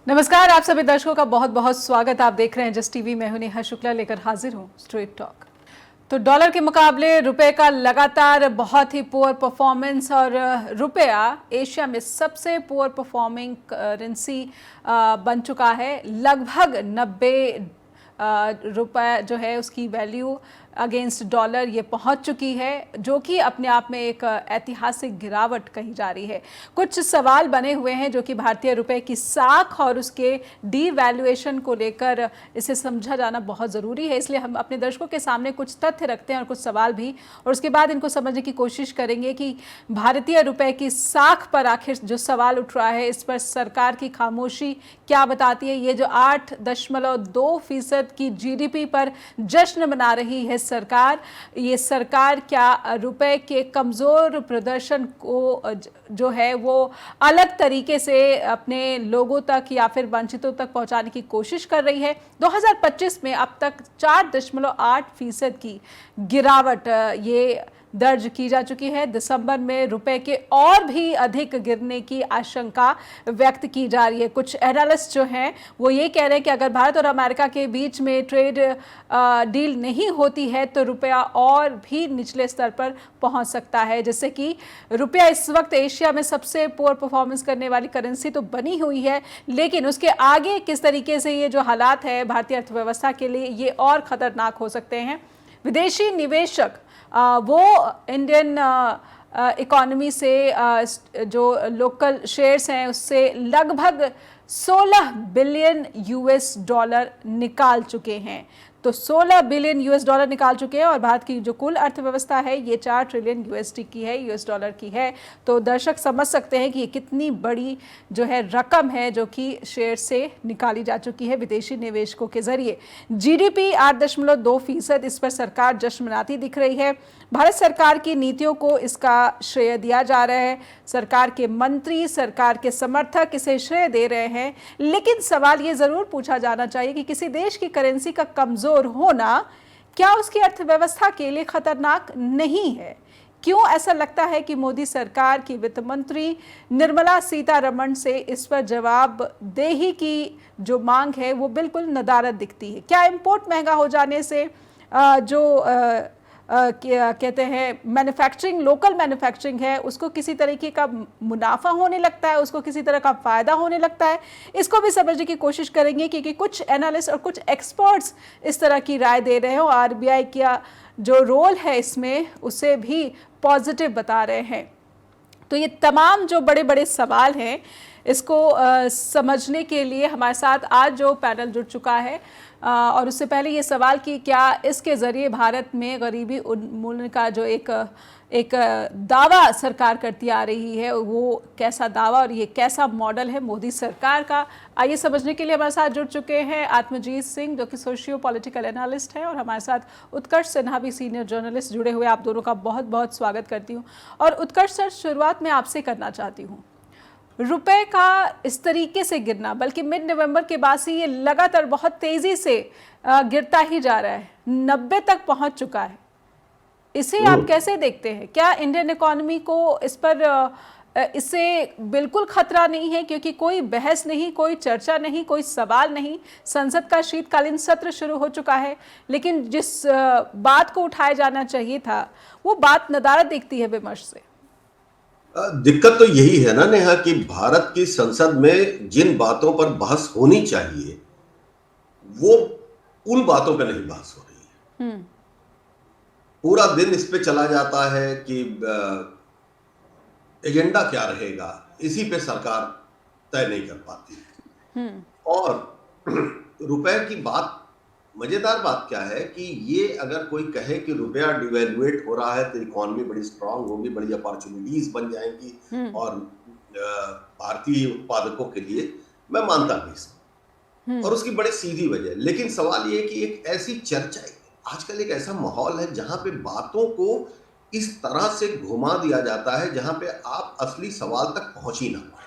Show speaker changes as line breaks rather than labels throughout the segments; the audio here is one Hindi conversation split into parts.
नमस्कार, आप सभी दर्शकों का बहुत बहुत स्वागत। आप देख रहे हैं जस्ट टीवी। मैं हूं नेहा शुक्ला, लेकर हाजिर हूं स्ट्रेट टॉक। तो डॉलर के मुकाबले रुपए का लगातार बहुत ही पुअर परफॉर्मेंस, और रुपया एशिया में सबसे पुअर परफॉर्मिंग करेंसी बन चुका है। लगभग 90 रुपए जो है उसकी वैल्यू अगेंस्ट डॉलर ये पहुंच चुकी है, जो कि अपने आप में एक ऐतिहासिक गिरावट कही जा रही है। कुछ सवाल बने हुए हैं जो कि भारतीय रुपए की साख और उसके डीवैल्यूएशन को लेकर इसे समझा जाना बहुत ज़रूरी है। इसलिए हम अपने दर्शकों के सामने कुछ तथ्य रखते हैं और कुछ सवाल भी, और उसके बाद इनको समझने की कोशिश करेंगे कि भारतीय रुपए की साख पर आखिर जो सवाल उठ रहा है, इस पर सरकार की खामोशी क्या बताती है। ये जो 8.2% की जीडीपी पर जश्न मना रही है सरकार, ये सरकार क्या रुपए के कमज़ोर प्रदर्शन को जो है वो अलग तरीके से अपने लोगों तक या फिर वंचितों तक पहुंचाने की कोशिश कर रही है। 2025 में अब तक 4.8% की गिरावट ये दर्ज की जा चुकी है। दिसंबर में रुपए के और भी अधिक गिरने की आशंका व्यक्त की जा रही है। कुछ एनालिस्ट जो हैं वो ये कह रहे हैं कि अगर भारत और अमेरिका के बीच में ट्रेड डील नहीं होती है तो रुपया और भी निचले स्तर पर पहुंच सकता है। जैसे कि रुपया इस वक्त एशिया में सबसे पुअर परफॉर्मेंस करने वाली करेंसी तो बनी हुई है, लेकिन उसके आगे किस तरीके से ये जो हालात है भारतीय अर्थव्यवस्था के लिए, ये और खतरनाक हो सकते हैं। विदेशी निवेशक वो इंडियन इकोनॉमी से जो लोकल शेयर्स हैं उससे लगभग 16 बिलियन यूएस डॉलर निकाल चुके हैं। तो 16 बिलियन यूएस डॉलर निकाल चुके हैं, और भारत की जो कुल अर्थव्यवस्था है ये 4 ट्रिलियन यूएसडी की है, यूएस डॉलर की है। तो दर्शक समझ सकते हैं कि ये कितनी बड़ी जो है रकम है जो कि शेयर से निकाली जा चुकी है विदेशी निवेशकों के जरिए। जीडीपी 8.2%, इस पर सरकार जश्न मनाती दिख रही है। भारत सरकार की नीतियों को इसका श्रेय दिया जा रहा है। सरकार के मंत्री, सरकार के समर्थक इसे श्रेय दे रहे हैं, लेकिन सवाल ये जरूर पूछा जाना चाहिए कि किसी देश की करेंसी का कमजोर होना क्या उसकी अर्थव्यवस्था के लिए खतरनाक नहीं है। क्यों ऐसा लगता है कि मोदी सरकार की वित्त मंत्री निर्मला सीतारमण से इस पर जवाबदेही की जो मांग है वो बिल्कुल नदारद दिखती है। क्या इंपोर्ट महंगा हो जाने से क्या कहते हैं मैन्युफैक्चरिंग, लोकल मैन्युफैक्चरिंग है उसको किसी तरीके का मुनाफा होने लगता है, उसको किसी तरह का फ़ायदा होने लगता है। इसको भी समझने की कोशिश करेंगे, क्योंकि कुछ एनालिस्ट और कुछ एक्सपर्ट्स इस तरह की राय दे रहे हैं, और आरबीआई का जो रोल है इसमें उसे भी पॉजिटिव बता रहे हैं। तो ये तमाम जो बड़े बड़े सवाल हैं, इसको समझने के लिए हमारे साथ आज जो पैनल जुड़ चुका है, और उससे पहले ये सवाल कि क्या इसके ज़रिए भारत में गरीबी उन्मूलन का जो एक दावा सरकार करती आ रही है, वो कैसा दावा और ये कैसा मॉडल है मोदी सरकार का। आइए समझने के लिए हमारे साथ जुड़ चुके हैं आत्मजीत सिंह, जो कि सोशियो पॉलिटिकल एनालिस्ट है, और हमारे साथ उत्कर्ष सिन्हा भी सीनियर जर्नलिस्ट जुड़े हुए। आप दोनों का बहुत बहुत स्वागत करती हूँ। और उत्कर्ष सर, शुरुआत में आपसे करना चाहती हूँ, रुपए का इस तरीके से गिरना, बल्कि मिड नवंबर के बाद से ये लगातार बहुत तेजी से गिरता ही जा रहा है, 90 तक पहुंच चुका है। इसे आप कैसे देखते हैं? क्या इंडियन इकोनॉमी को इस पर इससे बिल्कुल खतरा नहीं है? क्योंकि कोई बहस नहीं, कोई चर्चा नहीं, कोई सवाल नहीं। संसद का शीतकालीन सत्र शुरू हो चुका है, लेकिन जिस बात को उठाया जाना चाहिए था वो बात नदारद दिखती है विमर्श से।
दिक्कत तो यही है ना नेहा, कि भारत की संसद में जिन बातों पर बहस होनी चाहिए वो उन बातों पर नहीं बहस हो रही है। पूरा दिन इस पे चला जाता है कि एजेंडा क्या रहेगा, इसी पे सरकार तय नहीं कर पाती। और रुपए की बात, मजेदार बात क्या है कि ये अगर कोई कहे कि रुपया डिवेल्युएट हो रहा है तो इकोनॉमी बड़ी स्ट्रांग होगी, बड़ी अपॉर्चुनिटीज बन जाएंगी और भारतीय उत्पादकों के लिए, मैं मानता नहीं इसको, और उसकी बड़ी सीधी वजह। लेकिन सवाल ये है कि एक ऐसी चर्चा, आजकल एक ऐसा माहौल है जहां पे बातों को इस तरह से घुमा दिया जाता है जहां पे आप असली सवाल तक पहुंच ही ना पाए।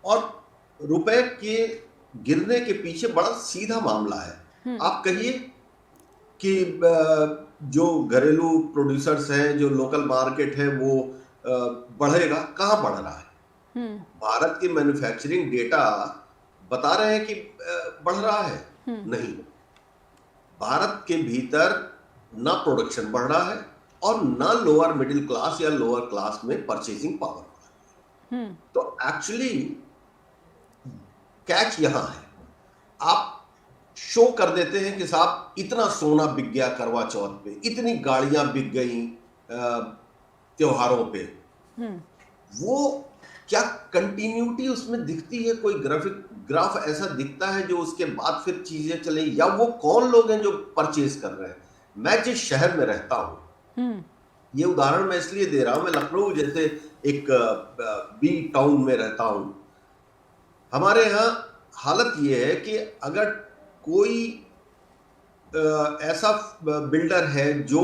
और रुपए के गिरने के पीछे बड़ा सीधा मामला है। आप कहिए कि जो घरेलू प्रोड्यूसर्स हैं, जो लोकल मार्केट है, वो बढ़ेगा, कहां बढ़ रहा है? भारत की मैन्युफैक्चरिंग डेटा बता रहे हैं कि बढ़ रहा है। नहीं, भारत के भीतर ना प्रोडक्शन बढ़ रहा है और ना लोअर मिडिल क्लास या लोअर क्लास में परचेसिंग पावर बढ़ रही है। तो एक्चुअली कैच यहां है, आप शो कर देते हैं कि साहब इतना सोना बिक गया करवा चौथ पे, इतनी गाड़ियां बिक गई त्योहारों पे, वो क्या कंटिन्यूटी उसमें दिखती है? कोई ग्राफ ऐसा दिखता है जो उसके बाद फिर चीजें चले, या वो कौन लोग हैं जो परचेज कर रहे हैं? मैं जिस शहर में रहता हूं, ये उदाहरण मैं इसलिए दे रहा हूं, मैं लखनऊ जैसे एक बी टाउन में रहता हूं। हमारे यहाँ हालत ये है कि अगर कोई ऐसा बिल्डर है जो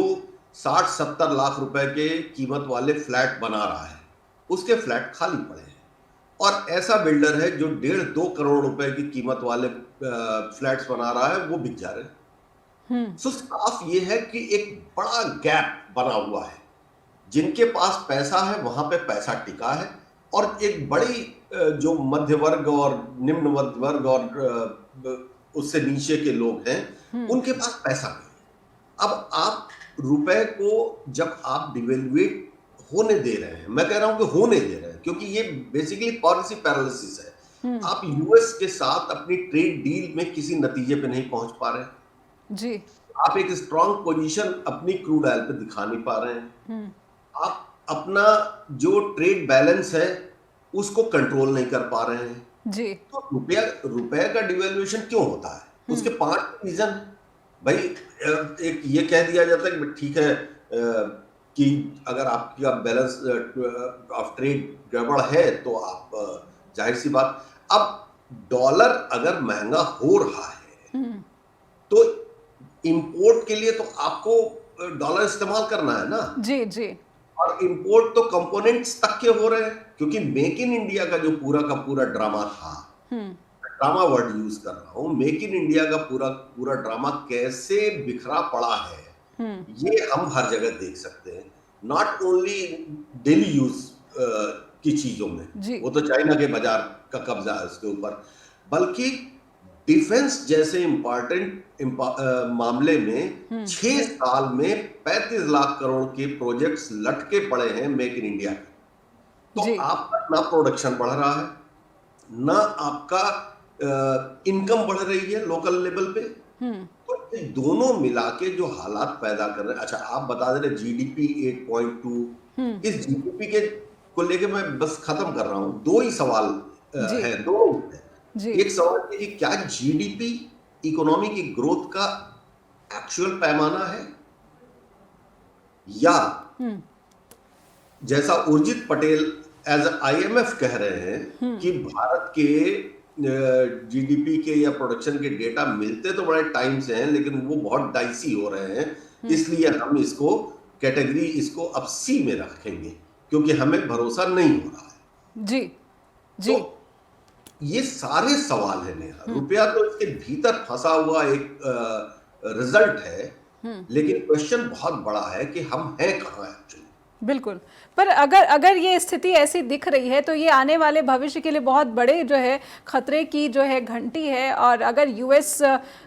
60-70 लाख रुपए के कीमत वाले फ्लैट बना रहा है, उसके फ्लैट खाली पड़े हैं, और ऐसा बिल्डर है जो 1.5-2 करोड़ रुपए की कीमत वाले फ्लैट्स बना रहा है, वो बिक जा रहे हैं। सो साफ ये है कि एक बड़ा गैप बना हुआ है। जिनके पास पैसा है वहां पे पैसा टिका है, और एक बड़ी जो मध्य वर्ग और निम्न मध्य वर्ग और उससे नीचे के लोग हैं, उनके पास पैसा नहीं। अब आप रुपए को जब आप डिवेल्युएट होने दे रहे हैं, मैं कह रहा हूं कि होने दे रहे हैं, क्योंकि ये बेसिकली पॉलिसी पैरालिसिस है। आप यूएस के साथ अपनी ट्रेड डील में किसी नतीजे पे नहीं पहुंच पा रहे जी। आप एक स्ट्रांग पोजीशन अपनी क्रूड ऑयल पे दिखा नहीं पा रहे हैं। आप अपना जो ट्रेड बैलेंस है उसको कंट्रोल नहीं कर पा रहे हैं जी। तो रुपया का डिवेल्युएशन क्यों होता है? उसके 5 रीजन। भाई एक ये कह दिया जाता है कि ठीक है कि अगर आपका बैलेंस ऑफ ट्रेड गड़बड़ है तो आप जाहिर सी बात, अब डॉलर अगर महंगा हो रहा है तो इंपोर्ट के लिए तो आपको डॉलर इस्तेमाल करना है ना जी जी। और इंपोर्ट तो कंपोनेंट्स तक के हो रहे हैं, क्योंकि मेक इन इंडिया का जो पूरा का पूरा ड्रामा था, ड्रामा वर्ड यूज कर रहा हूं, मेक इन इंडिया का पूरा ड्रामा कैसे बिखरा पड़ा है ये हम हर जगह देख सकते हैं। नॉट ओनली डेली यूज की चीजों में, वो तो चाइना के बाजार का कब्जा है उसके ऊपर, बल्कि डिफेंस जैसे इंपॉर्टेंट मामले में 6 साल में 35 लाख करोड़ के प्रोजेक्ट्स लटके पड़े हैं मेक इन इंडिया के। तो आपका ना प्रोडक्शन बढ़ रहा है, ना आपका इनकम बढ़ रही है लोकल लेवल पे। तो ये दोनों मिला के जो हालात पैदा कर रहे हैं। अच्छा, आप बता दे रहे जीडीपी 8.2, इस जीडीपी के को लेके मैं बस खत्म कर रहा हूं। 2 ही सवाल है, 2 है। एक सवाल ये कि क्या जीडीपी इकोनॉमी की ग्रोथ का एक्चुअल पैमाना है, या जैसा उर्जित पटेल एज आईएमएफ कह रहे हैं कि भारत के जीडीपी के या प्रोडक्शन के डेटा मिलते तो बड़े टाइम से हैं, लेकिन वो बहुत डाइसी हो रहे हैं, इसलिए हम इसको कैटेगरी इसको अब सी में रखेंगे क्योंकि हमें भरोसा नहीं हो रहा है जी जी। तो ये सारे सवाल है नेहा। रुपया तो इसके भीतर फंसा हुआ एक रिजल्ट है, लेकिन क्वेश्चन बहुत बड़ा है कि हम हैं कहां एक्चुअली।
बिल्कुल, पर अगर ये स्थिति ऐसी दिख रही है तो ये आने वाले भविष्य के लिए बहुत बड़े जो है खतरे की जो है घंटी है, और अगर यूएस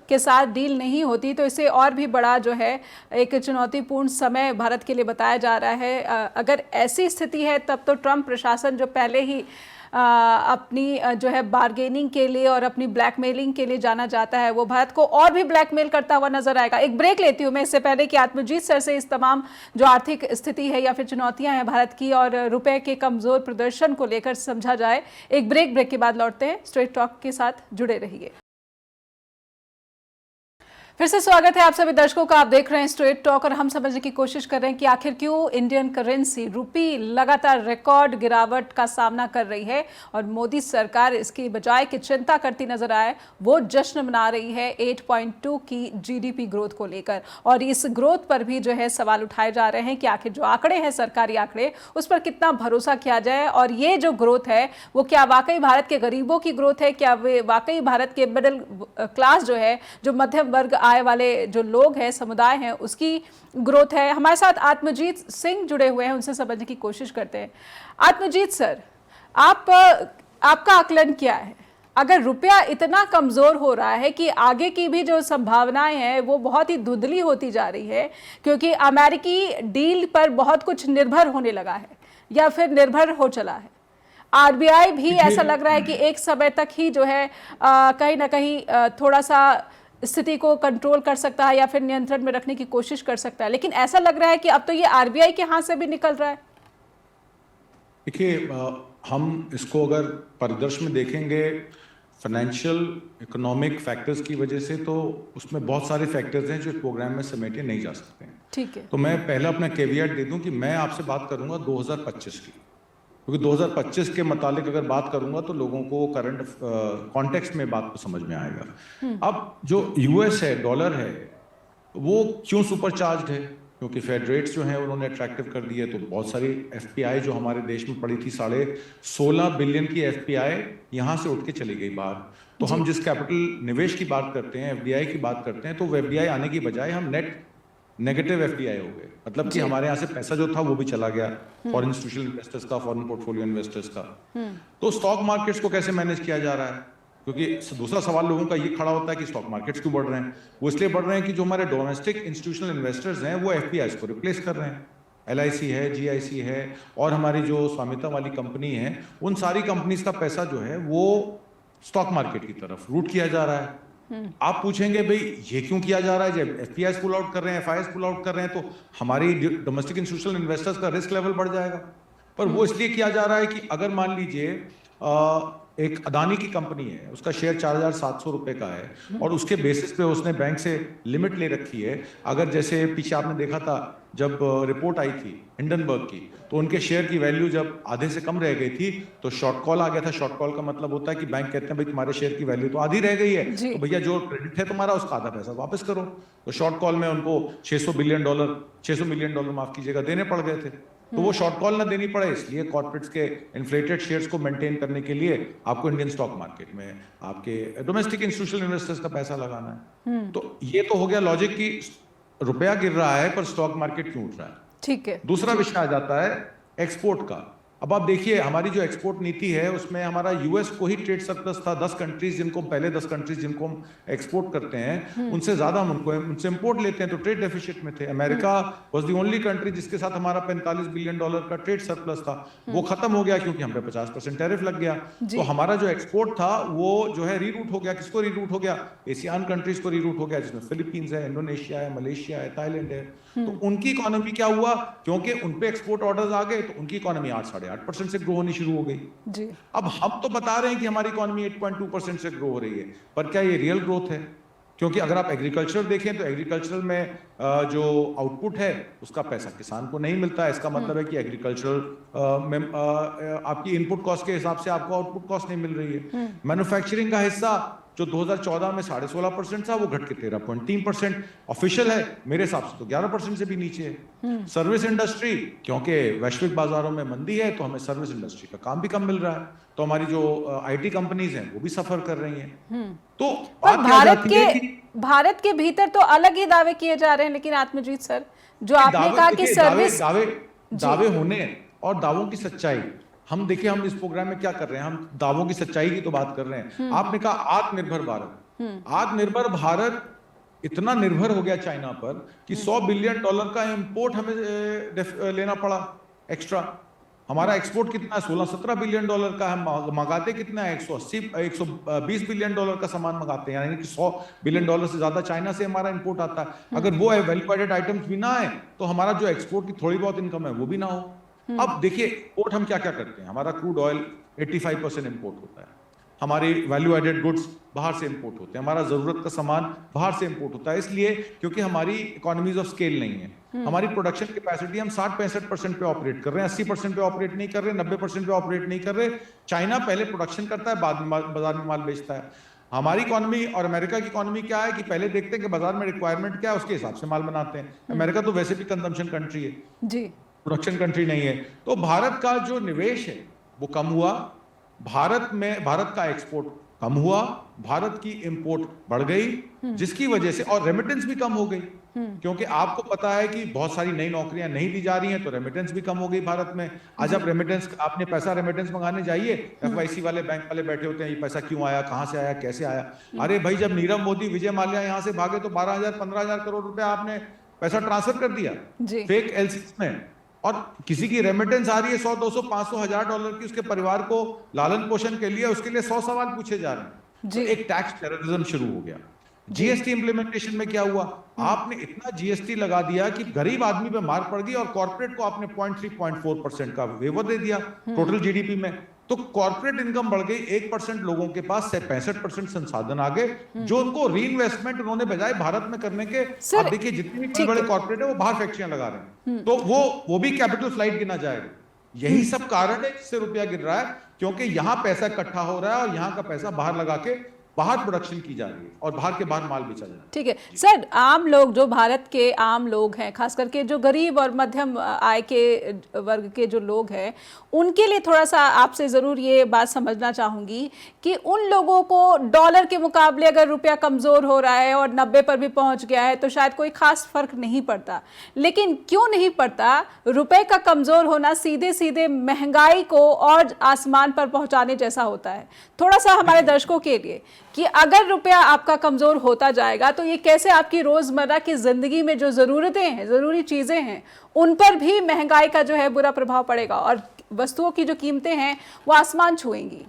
के साथ डील नहीं होती तो इसे और भी बड़ा जो है एक चुनौतीपूर्ण समय भारत के लिए बताया जा रहा है। अगर ऐसी स्थिति है तब तो ट्रंप प्रशासन जो पहले ही अपनी जो है बार्गेनिंग के लिए और अपनी ब्लैकमेलिंग के लिए जाना जाता है, वो भारत को और भी ब्लैकमेल करता हुआ नजर आएगा। एक ब्रेक लेती हूँ मैं, इससे पहले कि आत्मजीत सर से इस तमाम जो आर्थिक स्थिति है या फिर चुनौतियां हैं भारत की और रुपए के कमजोर प्रदर्शन को लेकर समझा जाए। एक ब्रेक के बाद लौटते हैं। स्ट्रेट टॉक के साथ जुड़े रहिए। फिर से स्वागत है आप सभी दर्शकों का। आप देख रहे हैं स्ट्रेट टॉक और हम समझने की कोशिश कर रहे हैं कि आखिर क्यों इंडियन करेंसी रुपी लगातार रिकॉर्ड गिरावट का सामना कर रही है और मोदी सरकार इसकी बजाय कि चिंता करती नजर आए वो जश्न मना रही है 8.2 की जीडीपी ग्रोथ को लेकर। और इस ग्रोथ पर भी जो है सवाल उठाए जा रहे हैं कि आखिर जो आंकड़े हैं सरकारी आंकड़े उस पर कितना भरोसा किया जाए, और ये जो ग्रोथ है वो क्या वाकई भारत के गरीबों की ग्रोथ है, क्या वे वाकई भारत के मिडिल क्लास जो है जो मध्यम वर्ग आय वाले जो लोग हैं समुदाय हैं उसकी ग्रोथ है। हमारे साथ आत्मजीत सिंह जुड़े हुए हैं, उनसे समझने की कोशिश करते हैं। आत्मजीत सर, आपका आकलन क्या है? अगर रुपया इतना कमजोर हो रहा है कि आगे की भी जो संभावनाएं हैं वो बहुत ही धुंधली होती जा रही है, क्योंकि अमेरिकी डील पर बहुत कुछ निर्भर होने लगा है या फिर निर्भर हो चला है। आरबीआई भी ऐसा लग रहा है कि एक समय तक ही जो है कहीं ना कहीं थोड़ा सा स्थिति को कंट्रोल कर सकता है या फिर नियंत्रण में रखने की कोशिश कर सकता है, लेकिन ऐसा लग रहा है कि अब तो ये आरबीआई के हाथ से भी निकल रहा है।
देखिए, हम इसको अगर परिदृश्य में देखेंगे फाइनेंशियल इकोनॉमिक फैक्टर्स की वजह से, तो उसमें बहुत सारे फैक्टर्स हैं जो इस प्रोग्राम में समेटे नहीं जा सकते हैं।
ठीक है,
तो मैं पहला अपना कैवियट दे दूं कि मैं आपसे बात करूंगा 2025 की, क्योंकि 2025 के मुतालिक अगर बात करूंगा तो लोगों को करंट कॉन्टेक्स्ट में बात को समझ में आएगा। अब जो यूएस है, डॉलर है, वो क्यों सुपरचार्ज्ड है? क्योंकि फेड रेट्स जो हैं उन्होंने अट्रैक्टिव कर दिए। तो बहुत सारी एफपीआई जो हमारे देश में पड़ी थी, 16.5 बिलियन की एफपीआई यहाँ से उठ के चली गई बाहर। तो हम जिस कैपिटल निवेश की बात करते हैं, एफडीआई की बात करते हैं, तो वो एफडीआई आने की बजाय हम नेट नेगेटिव एफडीआई हो गए। मतलब कि हमारे यहाँ से पैसा जो था वो भी चला गया फॉरेन इंस्टीट्यूशनल इन्वेस्टर्स का, फॉरेन पोर्टफोलियो इन्वेस्टर्स का। तो स्टॉक मार्केट्स को कैसे मैनेज किया जा रहा है? क्योंकि दूसरा सवाल लोगों का ये खड़ा होता है कि स्टॉक मार्केट्स क्यों बढ़ रहे हैं? वो इसलिए बढ़ रहे हैं कि जो हमारे डोमेस्टिक इंस्टीट्यूशनल इन्वेस्टर्स हैं वो एफपीआई को रिप्लेस कर रहे हैं। एलआईसी है, जीआईसी है, और हमारी जो स्वामित्व वाली कंपनी है, उन सारी कंपनीज का पैसा जो है वो स्टॉक मार्केट की तरफ रूट किया जा रहा है। आप पूछेंगे भाई ये क्यों किया जा रहा है? जब एफपीआई पुल आउट कर रहे हैं, एफआईएस पुल आउट कर रहे हैं, तो हमारी डोमेस्टिक इंस्टीट्यूशनल इन्वेस्टर्स का रिस्क लेवल बढ़ जाएगा। पर वो इसलिए किया जा रहा है कि अगर मान लीजिए एक अदानी की कंपनी है, उसका शेयर 4,700 रुपए का है और उसके बेसिस पे उसने बैंक से लिमिट ले रखी है। अगर जैसे पीछे आपने देखा था जब रिपोर्ट आई थी हिंडनबर्ग की, तो उनके शेयर की वैल्यू जब आधे से कम रह गई थी तो शॉर्ट कॉल आ गया था। शॉर्ट कॉल का मतलब होता है कि बैंक कहते हैं भाई तुम्हारे शेयर की वैल्यू तो आधी रह गई है, तो भैया जो क्रेडिट है तुम्हारा उसका आधा पैसा वापस करो। तो शॉर्ट कॉल में उनको 600 मिलियन डॉलर माफ कीजिएगा देने पड़ गए थे। तो वो शॉर्ट कॉल ना देनी पड़े इसलिए कॉर्पोरेट्स के इन्फ्लेटेड शेयर्स को मेंटेन करने के लिए आपको इंडियन स्टॉक मार्केट में आपके डोमेस्टिक इंस्टीट्यूशनल इन्वेस्टर्स का पैसा लगाना है। तो ये तो हो गया लॉजिक कि रुपया गिर रहा है पर स्टॉक मार्केट क्यों उठ रहा है।
ठीक है,
दूसरा विषय आ जाता है एक्सपोर्ट का। अब आप देखिए हमारी जो एक्सपोर्ट नीति है उसमें हमारा यूएस को ही ट्रेड सरप्लस था। 10 कंट्रीज जिनको पहले 10 कंट्रीज जिनको हम एक्सपोर्ट करते हैं उनसे ज्यादा हम उनसे इंपोर्ट लेते हैं, तो ट्रेड डेफिसिट में थे। America was the only country जिसके साथ हमारा 45 बिलियन डॉलर का ट्रेड सरप्लस था। वो खत्म हो गया क्योंकि हम पे 50% टैरिफ लग गया। तो हमारा जो एक्सपोर्ट था वो जो है रीरूट हो गया। किसको रीरूट हो गया? एशियान कंट्रीज को रीरूट हो गया, जिसमें फिलीपींस है, इंडोनेशिया है, मलेशिया है, थाईलैंड है। तो उनकी इकोनॉमी क्या हुआ? क्योंकि उनपे एक्सपोर्ट ऑर्डर्स आ गए तो उनकी इकोनॉमी 8-8.5% से ग्रो होनी शुरू हो गई जी। अब हम तो बता रहे हैं कि हमारी इकोनॉमी 8.2% से ग्रो हो रही है, पर क्या ये रियल ग्रोथ है? क्योंकि अगर आप एग्रीकल्चर देखें तो एग्रीकल्चर में जो आउटपुट है उसका पैसा किसान को नहीं मिलता है। इसका मतलब है कि एग्रीकल्चर में आपकी इनपुट कॉस्ट के हिसाब से आपको आउटपुट कॉस्ट नहीं मिल रही है। मैन्युफैक्चरिंग का हिस्सा जो 2014 में 16.5% था वो घट के 13.3% ऑफिशियल है, मेरे हिसाब से तो 11% से भी नीचे है। सर्विस इंडस्ट्री, क्योंकि वैश्विक बाजारों में मंदी है तो हमें सर्विस इंडस्ट्री का काम भी कम मिल रहा है, तो हमारी जो आईटी कंपनीज हैं वो भी सफर कर रही हैं। तो
भारत के भीतर तो अलग ही दावे किए जा रहे हैं, लेकिन आत्मजीत सर जो आपने कहा कि सर्विस
दावे होने और दावों की सच्चाई, हम देखिए हम इस प्रोग्राम में क्या कर रहे हैं, हम दावों की सच्चाई की तो बात कर रहे हैं। आपने कहा आत्मनिर्भर भारत, आत्मनिर्भर भारत इतना निर्भर हो गया चाइना पर कि 100 बिलियन डॉलर का इंपोर्ट हमें लेना पड़ा एक्स्ट्रा। हमारा एक्सपोर्ट कितना है? 16-17 बिलियन डॉलर का। हम मंगाते कितना है? 120 बिलियन डॉलर का सामान मंगाते हैं, यानी कि 100 बिलियन डॉलर से ज्यादा चाइना से हमारा इंपोर्ट आता है। अगर वो वैल्यू एडेड आइटम्स भी ना आए तो हमारा जो एक्सपोर्ट की थोड़ी बहुत इनकम है वो भी ना हो। अब देखिए इंपोर्ट हम क्या क्या करते हैं। हमारा क्रूड ऑयल 85% इंपोर्ट होता है, हमारी वैल्यू एडेड गुड्स बाहर से इंपोर्ट होते हैं, हमारा जरूरत का सामान बाहर से इंपोर्ट होता है। इसलिए क्योंकि हमारी इकोनॉमीज ऑफ स्केल नहीं है, हमारी प्रोडक्शन कैपेसिटी हम 60-65% पे ऑपरेट कर रहे हैं, 80% पे ऑपरेट नहीं कर रहे, 90% पे ऑपरेट नहीं कर रहे। चाइना पहले प्रोडक्शन करता है, बाद में बाजार में माल बेचता है। हमारी इकोनॉमी और अमेरिका की इकोनॉमी क्या है कि पहले देखते हैं कि बाजार में रिक्वायरमेंट क्या है, उसके हिसाब से माल बनाते हैं। अमेरिका तो वैसे भी कंजम्पशन कंट्री है जी, प्रोडक्शन कंट्री नहीं है। तो भारत का जो निवेश है वो कम हुआ, भारत का एक्सपोर्ट कम हुआ, भारत की इंपोर्ट बढ़ गई, जिसकी वजह से और रेमिटेंस भी कम हो गई, क्योंकि आपको पता है कि बहुत सारी नई नौकरियां नहीं दी जा रही हैं, तो रेमिटेंस भी कम हो गई भारत में। आज आप रेमिटेंस, आपने पैसा रेमिटेंस मंगाने जाइए, एफवाईसी वाले बैंक वाले बैठे होते हैं, ये पैसा क्यों आया, कहां से आया, कैसे आया। अरे भाई, जब नीरव मोदी, विजय माल्या यहां से भागे तो 12,000 15,000 करोड़ रुपया आपने पैसा ट्रांसफर कर दिया फेक एलसीज में, और किसी की रेमिटेंस आ रही है 100 200 500 हजार डॉलर की, उसके परिवार को लालन पोषण के लिए, उसके लिए 100 सवाल पूछे जा रहे हैं। तो एक टैक्स टेररिज्म शुरू हो गया। जीएसटी इंप्लीमेंटेशन में क्या हुआ, आपने इतना जीएसटी लगा दिया कि गरीब आदमी पे मार पड़ गई, और कॉर्पोरेट को आपने 0.3-0.4% का वेवर दे दिया टोटल जीडीपी में। तो कॉर्पोरेट इनकम बढ़ गई, 1% लोगों के पास 65% संसाधन आ गए, जो उनको री इन्वेस्टमेंट उन्होंने बजाय भारत में करने के, आप देखिए जितने भी बड़े कॉर्पोरेट है वो बाहर फैक्ट्रियां लगा रहे हैं, तो वो भी कैपिटल फ्लाइट गिना जाएगा। यही सब कारण है जिससे रुपया गिर रहा है, क्योंकि यहां पैसा इकट्ठा हो रहा है और यहां का पैसा बाहर लगा के बाहर प्रोडक्शन की जा रही है और बाहर के बाहर माल बेचा जा रहा है।
ठीक है सर, आम लोग, जो भारत के आम लोग हैं, खास करके जो गरीब और मध्यम आय के वर्ग के जो लोग हैं, उनके लिए थोड़ा सा आपसे ज़रूर ये बात समझना चाहूँगी कि उन लोगों को डॉलर के मुकाबले अगर रुपया कमज़ोर हो रहा है और 90 पर भी पहुँच गया है तो शायद कोई ख़ास फ़र्क नहीं पड़ता, लेकिन क्यों नहीं पड़ता? रुपये का कमज़ोर होना सीधे सीधे महंगाई को और आसमान पर पहुँचाने जैसा होता है। थोड़ा सा हमारे दर्शकों के लिए कि अगर रुपया आपका कमज़ोर होता जाएगा तो ये कैसे आपकी रोज़मर्रा की ज़िंदगी में जो ज़रूरतें हैं, ज़रूरी चीज़ें हैं, उन पर भी महंगाई का जो है बुरा प्रभाव पड़ेगा और वस्तुओं की जो कीमतें हैं वो आसमान छुएंगी।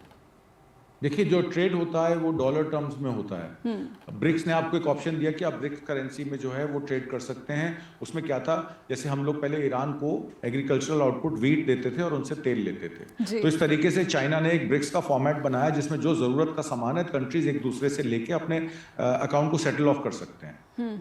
देखिए, जो ट्रेड होता है वो डॉलर टर्म्स में होता है। ब्रिक्स ने आपको एक ऑप्शन दिया कि आप ब्रिक्स करेंसी में जो है वो ट्रेड कर सकते हैं। उसमें क्या था, जैसे हम लोग पहले ईरान को एग्रीकल्चरल आउटपुट वीट देते थे और उनसे तेल लेते थे, तो इस तरीके से चाइना ने एक ब्रिक्स का फॉर्मेट बनाया जिसमें जो जरूरत का सामान है कंट्रीज एक दूसरे से लेके अपने अकाउंट को सेटल ऑफ कर सकते हैं,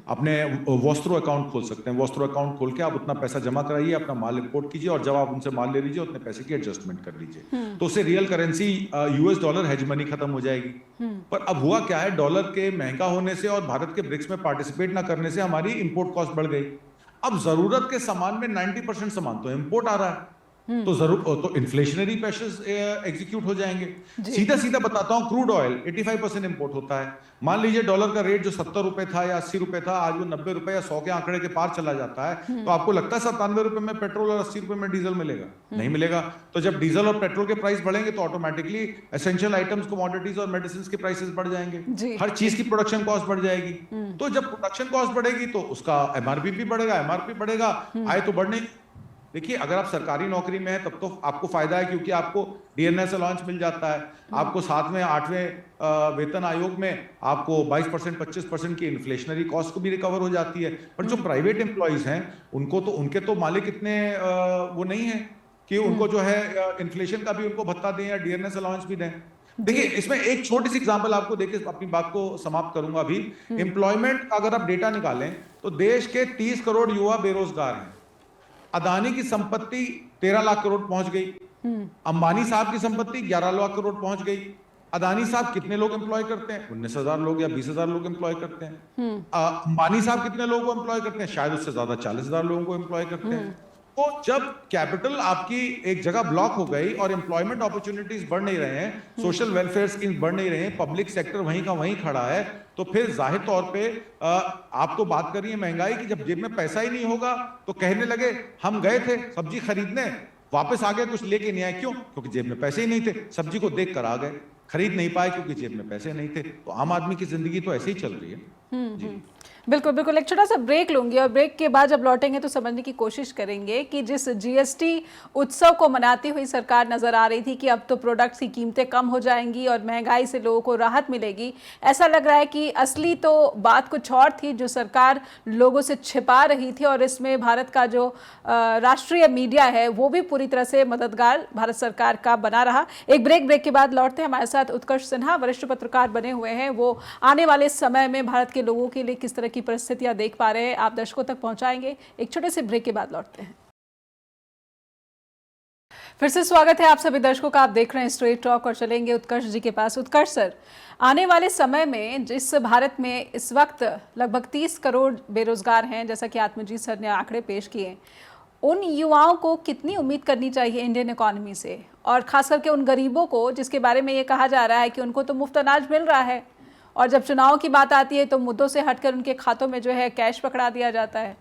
अपने वस्त्रो अकाउंट खोल सकते हैं। वस्त्रो अकाउंट खोल के आप उतना पैसा जमा कराइए, अपना माल इंपोर्ट कीजिए, और जब आप उनसे माल ले लीजिए उतने पैसे की एडजस्टमेंट कर लीजिए, तो उससे real currency US dollar hegemony खत्म हो जाएगी। पर अब हुआ क्या है, डॉलर के महंगा होने से और भारत के ब्रिक्स में पार्टिसिपेट ना करने से हमारी इंपोर्ट कॉस्ट बढ़ गई। अब जरूरत के सामान में 90% सामान तो इंपोर्ट आ रहा है, तो इन्फ्लेशनरी प्रेशर्स एग्जीक्यूट हो जाएंगे। सीधा सीधा बताता हूं, क्रूड ऑयल 85% इंपोर्ट होता है। मान लीजिए डॉलर का रेट जो 70 रुपए था या 80 रुपए था, आज वो 90 रुपए या 100 के आंकड़े के पार चला जाता है, तो आपको लगता है 97 रुपए में पेट्रोल और 80 रुपए में डीजल मिलेगा? नहीं मिलेगा। तो जब डीजल और पेट्रोल के प्राइस बढ़ेंगे तो ऑटोमेटिकली एसेंशियल आइटम्स, कमोडिटीज और मेडिसिन के प्राइसेस बढ़ जाएंगे, हर चीज की प्रोडक्शन कॉस्ट बढ़ जाएगी। तो जब प्रोडक्शन कॉस्ट बढ़ेगी तो उसका एमआरपी भी बढ़ेगा, एमआरपी बढ़ेगा, आय तो बढ़ने। देखिए, अगर आप सरकारी नौकरी में हैं तब तो आपको फायदा है, क्योंकि आपको डीएनएस अलाउंस मिल जाता है, आपको 7वें 8वें वेतन आयोग में आपको 22% 25% की इन्फ्लेशनरी कॉस्ट को भी रिकवर हो जाती है। पर जो प्राइवेट एम्प्लॉइज हैं उनके तो मालिक इतने वो नहीं है कि उनको जो है इन्फ्लेशन का भी उनको भत्ता दें या डीएनएस अलाउंस भी दें। देखिए, इसमें एक छोटी सी एग्जांपल आपको देके अपनी बात को समाप्त करूंगा। अभी एम्प्लॉयमेंट का अगर आप डेटा निकालें तो देश के 30 करोड़ युवा बेरोजगार हैं। अदानी की संपत्ति 13 लाख करोड़ पहुंच गई, अंबानी साहब की संपत्ति 11 लाख करोड़ पहुंच गई। अदानी साहब कितने लोग एम्प्लॉय करते हैं? 19,000 लोग या 20,000 लोग एम्प्लॉय करते हैं। अंबानी साहब कितने लोगों को एम्प्लॉय करते हैं? शायद उससे ज्यादा 40,000 लोगों को एम्प्लॉय करते हैं। तो जब कैपिटल आपकी एक जगह ब्लॉक हो गई और एम्प्लॉयमेंट अपॉर्चुनिटीज बढ़ नहीं रहे हैं, सोशल वेलफेयर स्कीम बढ़ नहीं रहे हैं, पब्लिक सेक्टर वहीं का वहीं खड़ा है, तो फिर जाहिर तौर पे आप तो बात कर रही है महंगाई की, जब जेब में पैसा ही नहीं होगा तो कहने लगे हम गए थे सब्जी खरीदने, वापस आ गए कुछ लेके नहीं आए। क्यों? क्योंकि जेब में पैसे ही नहीं थे, सब्जी को देख कर आ गए, खरीद नहीं पाए क्योंकि जेब में पैसे नहीं थे। तो आम आदमी की जिंदगी तो ऐसे ही चल रही है। जी
बिल्कुल बिल्कुल। एक छोटा सा ब्रेक लूंगी और ब्रेक के बाद जब लौटेंगे तो समझने की कोशिश करेंगे कि जिस जीएसटी उत्सव को मनाती हुई सरकार नज़र आ रही थी कि अब तो प्रोडक्ट्स की कीमतें कम हो जाएंगी और महंगाई से लोगों को राहत मिलेगी, ऐसा लग रहा है कि असली तो बात कुछ और थी जो सरकार लोगों से छिपा रही थी, और इसमें भारत का जो राष्ट्रीय मीडिया है वो भी पूरी तरह से मददगार भारत सरकार का बना रहा। एक ब्रेक के बाद लौटते हैं। हमारे साथ उत्कर्ष सिन्हा वरिष्ठ पत्रकार बने हुए हैं, वो आने वाले समय में भारत के लोगों के लिए किस तरह की परिस्थितियां देख पा रहे हैं आप दर्शकों तक पहुंचाएंगे। एक छोटे से ब्रेक के बाद लौटते हैं। फिर से स्वागत है आप सभी दर्शकों का। आप देख रहे हैं स्ट्रेट टॉक और चलेंगे उत्कर्ष जी के पास। उत्कर्ष सर, आने वाले समय में जिस भारत में इस वक्त लगभग 30 करोड़ बेरोजगार हैं, जैसा कि आत्मजीत सर ने आंकड़े पेश किए, उन युवाओं को कितनी उम्मीद करनी चाहिए इंडियन इकोनॉमी से, और खास करके उन गरीबों को जिसके बारे में ये कहा जा रहा है कि उनको तो मुफ्त अनाज मिल रहा है, और जब चुनाव की बात आती है तो मुद्दों से हटकर उनके खातों में जो है कैश पकड़ा दिया जाता है।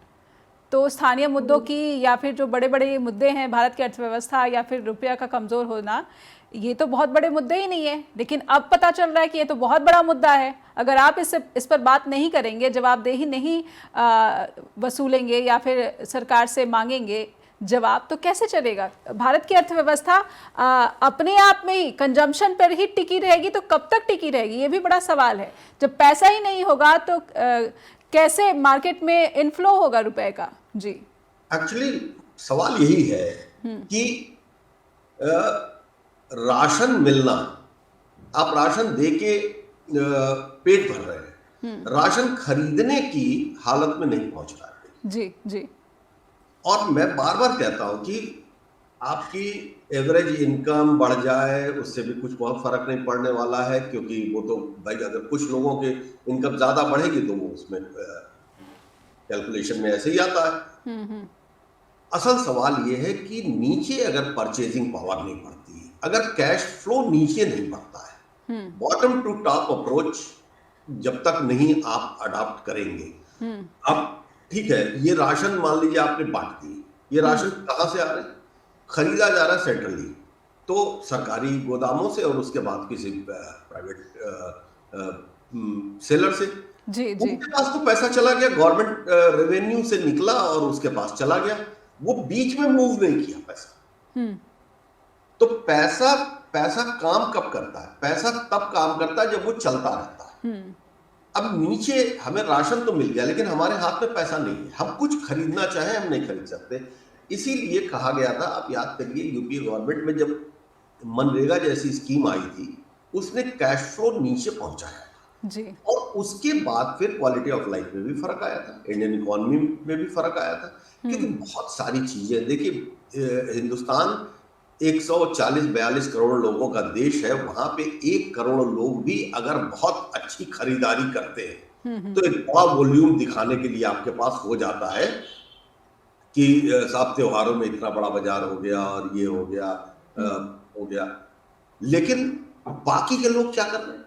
तो स्थानीय मुद्दों की या फिर जो बड़े बड़े मुद्दे हैं, भारत की अर्थव्यवस्था या फिर रुपया का कमज़ोर होना, ये तो बहुत बड़े मुद्दे ही नहीं है, लेकिन अब पता चल रहा है कि ये तो बहुत बड़ा मुद्दा है। अगर आप इस पर बात नहीं करेंगे, जवाबदेही नहीं वसूलेंगे या फिर सरकार से मांगेंगे जवाब, तो कैसे चलेगा? भारत की अर्थव्यवस्था अपने आप में ही कंजम्पशन पर ही टिकी रहेगी तो कब तक टिकी रहेगी, ये भी बड़ा सवाल है। जब पैसा ही नहीं होगा तो कैसे मार्केट में इनफ्लो होगा रुपए का? जी,
एक्चुअली सवाल यही है कि राशन मिलना, आप राशन दे के पेट भर रहे हैं, राशन खरीदने की हालत में नहीं पहुंच रहा है।
जी जी।
और मैं बार बार कहता हूं कि आपकी एवरेज इनकम बढ़ जाए उससे भी कुछ बहुत फर्क नहीं पड़ने वाला है, क्योंकि वो तो भाई अगर कुछ लोगों के इनकम ज्यादा बढ़ेगी तो वो उसमें कैलकुलेशन में ऐसे ही आता है। असल सवाल ये है कि नीचे अगर परचेजिंग पावर नहीं बढ़ती, अगर कैश फ्लो नीचे नहीं बढ़ता है, बॉटम टू टॉप अप्रोच जब तक नहीं आप अडॉप्ट करेंगे। अब ठीक है, ये राशन मान लीजिए आपने बांट दी, ये राशन कहां से आ रहे हैं? खरीदा जा रहा है सेंट्रली, तो सरकारी गोदामों से और उसके बाद किसी प्राइवेट सेलर से।
जी जी।
उनके पास तो पैसा चला गया, गवर्नमेंट रेवेन्यू से निकला और उसके पास चला गया, वो बीच में मूव नहीं किया पैसा। तो पैसा पैसा काम कब करता है? पैसा तब काम करता है जब वो चलता रहता है। अब नीचे हमें राशन तो मिल गया लेकिन हमारे हाथ में पैसा नहीं है, हम कुछ खरीदना चाहें हम नहीं खरीद सकते। इसीलिए कहा गया था, आप याद करिए यूपीए गवर्नमेंट में जब मनरेगा जैसी स्कीम आई थी उसने कैश फ्लो नीचे पहुंचाया
जी।
और उसके बाद फिर क्वालिटी ऑफ लाइफ में भी फर्क आया था, इंडियन इकोनॉमी में भी फर्क आया था, क्योंकि बहुत सारी चीजें देखिए, हिंदुस्तान 140-42 करोड़ लोगों का देश है, वहां पे 1 करोड़ लोग भी अगर बहुत अच्छी खरीदारी करते हैं तो एक बड़ा वॉल्यूम दिखाने के लिए आपके पास हो जाता है कि साहब त्योहारों में इतना बड़ा बाजार हो गया और ये हो गया। लेकिन बाकी के लोग क्या कर रहे हैं?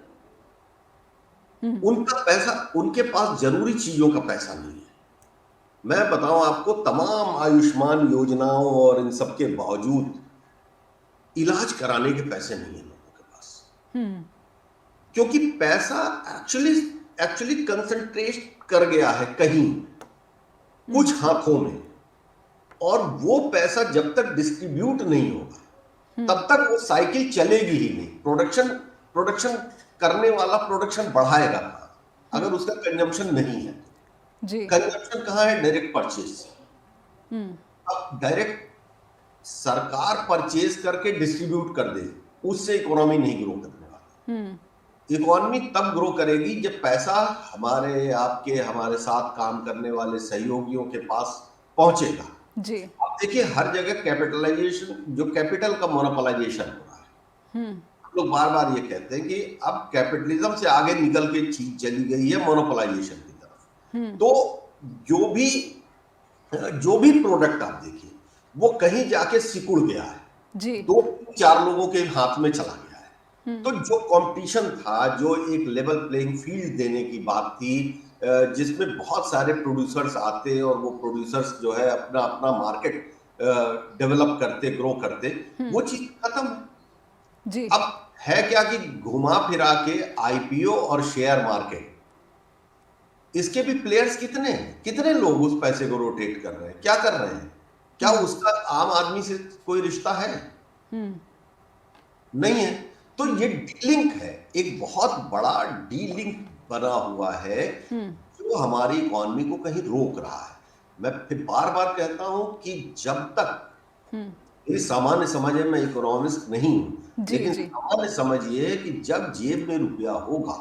उनका पैसा, उनके पास जरूरी चीजों का पैसा नहीं है। मैं बताऊं आपको, तमाम आयुष्मान योजनाओं और इन सब के बावजूद इलाज कराने के पैसे नहीं है लोगों के पास, क्योंकि पैसा एक्चुअली कंसंट्रेट कर गया है कहीं कुछ हाथों में, और वो पैसा जब तक डिस्ट्रीब्यूट नहीं होगा तब तक वो साइकिल चलेगी ही नहीं। प्रोडक्शन करने वाला प्रोडक्शन बढ़ाएगा अगर उसका कंजम्पशन नहीं है। कंजम्पशन कहाँ है? डायरेक्ट परचेज से। अब डायरेक्ट सरकार परचेज करके डिस्ट्रीब्यूट कर दे, उससे इकोनॉमी नहीं ग्रो करने वाली। इकोनॉमी तब ग्रो करेगी जब पैसा हमारे आपके हमारे साथ काम करने वाले सहयोगियों के पास पहुंचेगा।
जी।
अब देखिए हर जगह कैपिटलाइजेशन, जो कैपिटल का मोनोपोलाइजेशन हो रहा है। हम लोग बार बार ये कहते हैं कि अब कैपिटलिज्म से आगे निकल के चीज चली गई है मोनोपोलाइजेशन की तरफ। तो जो भी प्रोडक्ट आप देखिए वो कहीं जाके सिकुड़ गया है,
जी।
2-4 लोगों के हाथ में चला गया है। तो जो कंपटीशन था, जो एक लेवल प्लेइंग फील्ड देने की बात थी, जिसमें बहुत सारे प्रोड्यूसर्स आते और वो प्रोड्यूसर्स जो है अपना अपना मार्केट डेवलप करते, ग्रो करते, वो चीज खत्म है।
जी।
अब है क्या कि घुमा फिरा के आईपीओ और शेयर मार्केट, इसके भी प्लेयर्स कितने हैं, कितने लोग उस पैसे को रोटेट कर रहे हैं, क्या कर रहे हैं? क्या उसका आम आदमी से कोई रिश्ता है? नहीं है। तो ये डीलिंक है, एक बहुत बड़ा डीलिंक बना हुआ है जो हमारी इकोनॉमी को कहीं रोक रहा है। मैं फिर बार बार कहता हूं कि जब तक, ये सामान्य समझ है, मैं इकोनॉमिस्ट नहीं हूं, लेकिन सामान्य समझ ये है कि जब जेब में रुपया होगा,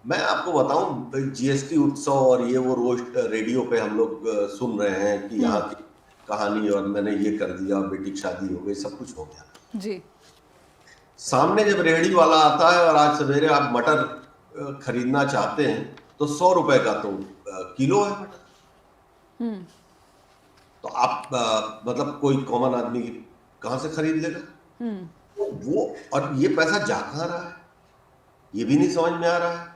मैं आपको बताऊं जीएसटी उत्सव और ये वो रोज रेडियो पे हम लोग सुन रहे हैं कि यहाँ की कहानी और मैंने ये कर दिया, बेटी की शादी हो गई, सब कुछ हो गया
जी।
सामने जब रेहड़ी वाला आता है और आज सवेरे आप मटर खरीदना चाहते हैं तो 100 रुपए का तो किलो है मटर। तो आप मतलब कोई कॉमन आदमी कहाँ से खरीद लेगा? तो वो, और ये पैसा जा कहाँ रहा है ये भी नहीं समझ में आ रहा है,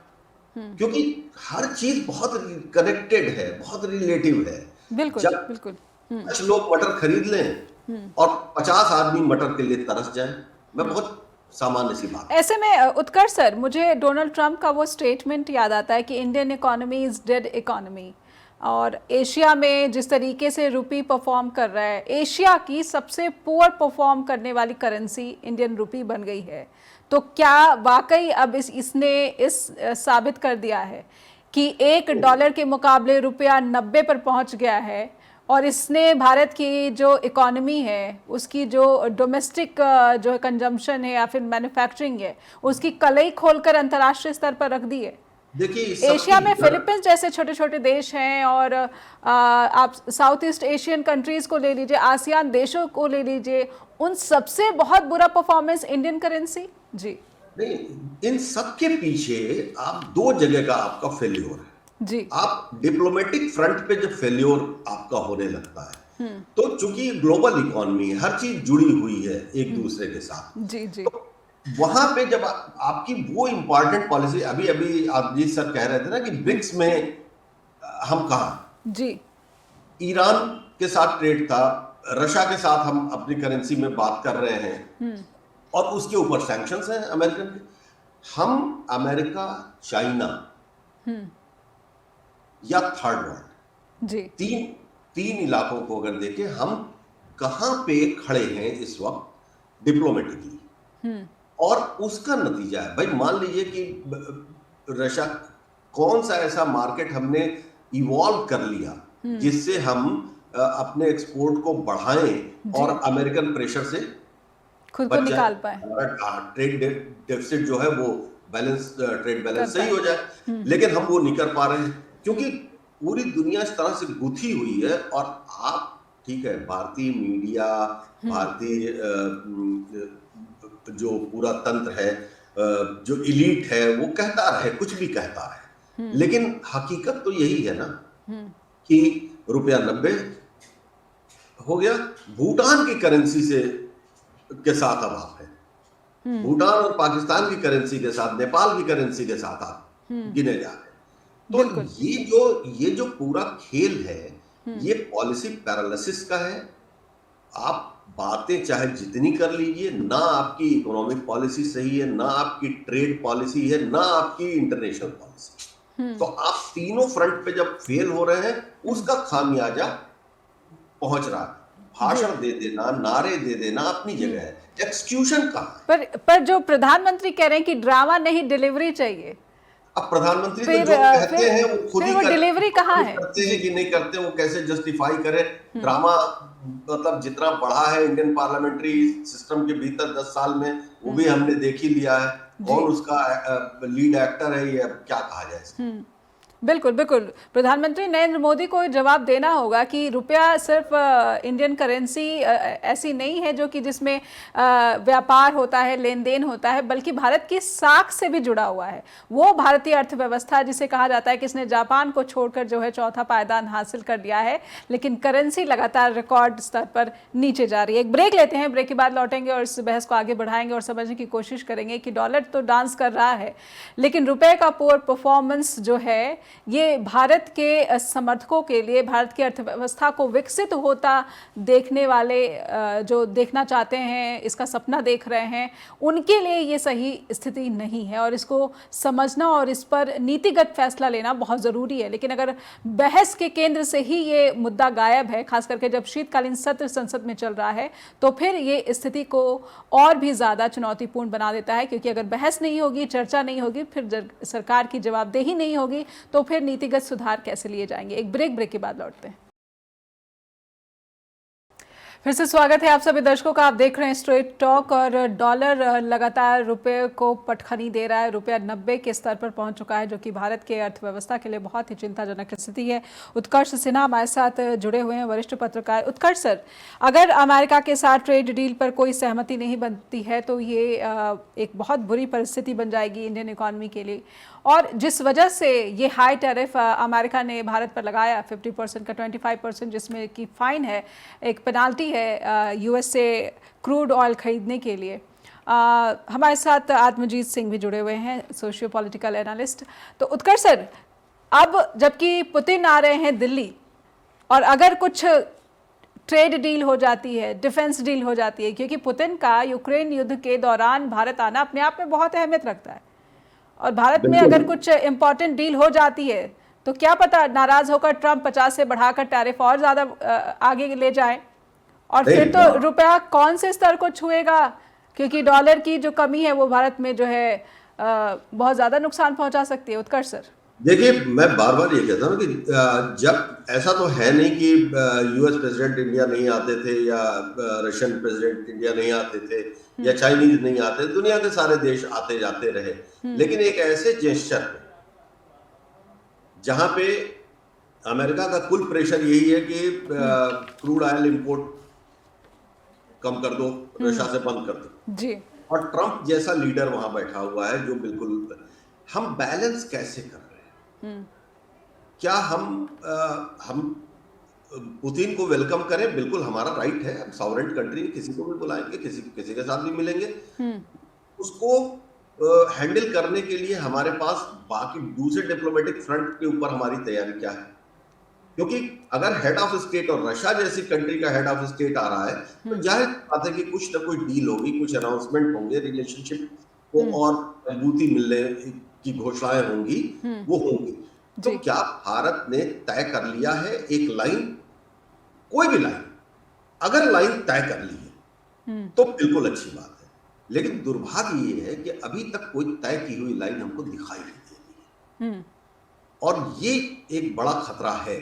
क्योंकि हर चीज बहुत कनेक्टेड है, बहुत रिलेटिव है।
बिल्कुल
जब
बिल्कुल।
5 लोग मटर खरीद लें और 50 आदमी मटर के लिए तरस जाएं, मैं बहुत सामान्य सी बात।
ऐसे में उत्कर्ष सर, मुझे डोनाल्ड ट्रंप का वो स्टेटमेंट याद आता है कि Indian economy is dead economy, और एशिया में जिस तरीके से रुपी परफॉर्म कर रहा है, एशिया की सबसे पुअर परफॉर्म करने वाली करेंसी इंडियन रुपी बन गई है। तो क्या वाकई अब इसने साबित कर दिया है कि $1 के मुकाबले रुपया 90 पर पहुंच गया है, और इसने भारत की जो इकोनॉमी है, उसकी जो डोमेस्टिक जो कंजम्पशन है या फिर मैन्युफैक्चरिंग है, उसकी कलई खोलकर अंतर्राष्ट्रीय स्तर पर रख दी है।
देखिए,
एशिया में फिलीपींस जैसे छोटे छोटे देश हैं, और आप साउथ ईस्ट एशियन कंट्रीज को ले लीजिए, आसियान देशों को ले लीजिए, उन सबसे बहुत बुरा परफॉर्मेंस इंडियन करेंसी। जी
नहीं, इन सब के पीछे आप दो जगह का आपका फेल्योर है
जी।
आप डिप्लोमेटिक फ्रंट पे जब फेल्योर आपका होने लगता है, तो चूंकि ग्लोबल इकोनॉमी हर चीज जुड़ी हुई है एक दूसरे के साथ,
जी जी।
तो वहां पे जब आपकी वो इंपॉर्टेंट पॉलिसी, अभी अभी अजीत सर कह रहे थे ना कि ब्रिक्स में हम कहा,
जी
ईरान के साथ ट्रेड था, रशिया के साथ हम अपनी करेंसी में बात कर रहे हैं, और उसके ऊपर सैंक्शंस हैं अमेरिकन के। हम अमेरिका, चाइना या थर्ड वर्ल्ड,
जी
तीन इलाकों को अगर देखें, हम कहां पे खड़े हैं इस वक्त डिप्लोमेटिकली, और उसका नतीजा है भाई, मान लीजिए कि रशिया, कौन सा ऐसा मार्केट हमने इवॉल्व कर लिया जिससे हम अपने एक्सपोर्ट को बढ़ाएं और अमेरिकन प्रेशर से
खुद को निकाल पाए,
ट्रेड डेफिसिट जो है वो ट्रेड बैलेंस सही हो जाए। लेकिन हम वो नहीं कर पा रहे हैं, क्योंकि पूरी दुनिया इस तरह से गुथी हुई है। और आप, ठीक है, भारतीय मीडिया, भारतीय जो पूरा तंत्र है, जो इलीट है, वो कहता रहे, कुछ भी कहता रहे, लेकिन हकीकत तो यही है ना कि रुपया 90 हो गया। भूटान की करेंसी से के साथ अब आप हैं, भूटान और पाकिस्तान की करेंसी के साथ, नेपाल की करेंसी के साथ आप गिने जा रहे हैं। तो ये जो पूरा खेल है, ये पॉलिसी पैरालिसिस का है। आप बातें चाहे जितनी कर लीजिए, ना आपकी इकोनॉमिक पॉलिसी सही है, ना आपकी ट्रेड पॉलिसी है, ना आपकी इंटरनेशनल पॉलिसी। तो आप तीनों फ्रंट पे जब फेल हो रहे हैं, उसका खामियाजा पहुंच रहा है। भाषण दे देना, नारे दे देना अपनी जगह है, एक्सक्यूशन कहाँ है?
पर जो प्रधानमंत्री कह रहे हैं कि ड्रामा नहीं, डिलीवरी चाहिए।
अब प्रधानमंत्री तो जो कहते हैं वो खुद ही
डिलीवरी कहाँ है,
करते हैं कि नहीं करते, वो कैसे जस्टिफाई करें। ड्रामा मतलब जितना बढ़ा है इंडियन पार्लियामेंट्री सिस्टम के भीतर 10 साल में, वो भी हमने देख ही लिया है। कौन उसका लीड एक्टर है, ये क्या कहा जाए।
बिल्कुल बिल्कुल। प्रधानमंत्री नरेंद्र मोदी को जवाब देना होगा कि रुपया सिर्फ इंडियन करेंसी ऐसी नहीं है जो कि जिसमें व्यापार होता है, लेन देन होता है, बल्कि भारत की साख से भी जुड़ा हुआ है। वो भारतीय अर्थव्यवस्था जिसे कहा जाता है कि इसने जापान को छोड़कर जो है चौथा पायदान हासिल कर लिया है, लेकिन करेंसी लगातार रिकॉर्ड स्तर पर नीचे जा रही है। एक ब्रेक लेते हैं, ब्रेक के बाद लौटेंगे और इस बहस को आगे बढ़ाएंगे और समझने की कोशिश करेंगे कि डॉलर तो डांस कर रहा है, लेकिन रुपए का पुअर परफॉर्मेंस जो है, ये भारत के समर्थकों के लिए, भारत की अर्थव्यवस्था को विकसित होता देखने वाले, जो देखना चाहते हैं, इसका सपना देख रहे हैं, उनके लिए ये सही स्थिति नहीं है, और इसको समझना और इस पर नीतिगत फैसला लेना बहुत ज़रूरी है। लेकिन अगर बहस के केंद्र से ही ये मुद्दा गायब है, खास करके जब शीतकालीन सत्र संसद में चल रहा है, तो फिर ये स्थिति को और भी ज़्यादा चुनौतीपूर्ण बना देता है, क्योंकि अगर बहस नहीं होगी, चर्चा नहीं होगी, फिर सरकार की जवाबदेही नहीं होगी, तो फिर नीतिगत सुधार कैसे लिए जाएंगे। एक ब्रेक के बाद लौटते हैं। फिर से स्वागत है आप सभी दर्शकों का। आप देख रहे हैं स्ट्रेट टॉक, और डॉलर लगातार रुपए को पटखनी दे रहा है। रुपया 90 के स्तर पर पहुंच चुका है, जो कि भारत के अर्थव्यवस्था के लिए बहुत ही चिंताजनक स्थिति है। उत्कर्ष सिन्हा हमारे साथ जुड़े हुए हैं, वरिष्ठ पत्रकार। उत्कर्ष सर, अगर अमेरिका के साथ ट्रेड डील पर कोई सहमति नहीं बनती है, तो ये एक बहुत बुरी परिस्थिति बन जाएगी इंडियन इकोनॉमी के लिए, और जिस वजह से ये हाई टैरिफ अमेरिका ने भारत पर लगाया 50% का 25%, जिसमें कि फ़ाइन है, एक पेनाल्टी है यूएस से क्रूड ऑयल ख़रीदने के लिए। हमारे साथ आत्मजीत सिंह भी जुड़े हुए हैं, सोशियो पॉलिटिकल एनालिस्ट। तो उत्कर्ष सर, अब जबकि पुतिन आ रहे हैं दिल्ली, और अगर कुछ ट्रेड डील हो जाती है, डिफेंस डील हो जाती है, क्योंकि पुतिन का यूक्रेन युद्ध के दौरान भारत आना अपने आप में बहुत अहमियत रखता है, और भारत में अगर कुछ इम्पोर्टेंट डील हो जाती है तो क्या पता नाराज होकर ट्रंप 50 से बढ़ाकर टैरिफ और ज़्यादा आगे ले जाए, और फिर तो रुपया कौन से स्तर को छुएगा, क्योंकि डॉलर की जो कमी है वो भारत में जो है बहुत ज़्यादा नुकसान पहुंचा सकती है। उत्कर्ष सर,
देखिए, मैं बार बार ये कहता हूँ कि जब ऐसा तो है नहीं कि यूएस प्रेसिडेंट इंडिया नहीं आते थे, या रशियन प्रेसिडेंट इंडिया नहीं आते थे, या चाइनीज नहीं आते, दुनिया के सारे देश आते जाते रहे, लेकिन एक ऐसे जेस्चर पे जहां पे अमेरिका का कुल प्रेशर यही है कि क्रूड ऑयल इंपोर्ट कम कर दो, रशिया से बंद कर दो
जी,
और ट्रंप जैसा लीडर वहां बैठा हुआ है जो बिल्कुल, हम बैलेंस कैसे कर रहे हैं? क्या हम पुतिन को वेलकम करें? बिल्कुल हमारा राइट है, हम सॉवरेन कंट्री, किसी को भी बुलाएंगे, किसी के साथ भी मिलेंगे। उसको हैंडल करने के लिए हमारे पास बाकी दूसरे डिप्लोमेटिक फ्रंट के ऊपर हमारी तैयारी क्या है? क्योंकि अगर हेड ऑफ स्टेट और रशिया जैसी कंट्री का हेड ऑफ स्टेट आ रहा है तो जाहिर बात है कि कुछ ना कुछ डील होगी, कुछ अनाउंसमेंट होंगे, रिलेशनशिप को और मजबूती मिलने की घोषणाएं होंगी, वो होंगी। तो क्या भारत ने तय कर लिया है एक लाइन, कोई भी लाइन, अगर लाइन तय कर ली है तो बिल्कुल अच्छी बात है, लेकिन दुर्भाग्य ये है कि अभी तक कोई तय की हुई लाइन हमको दिखाई नहीं दे रही है, और ये एक बड़ा खतरा है।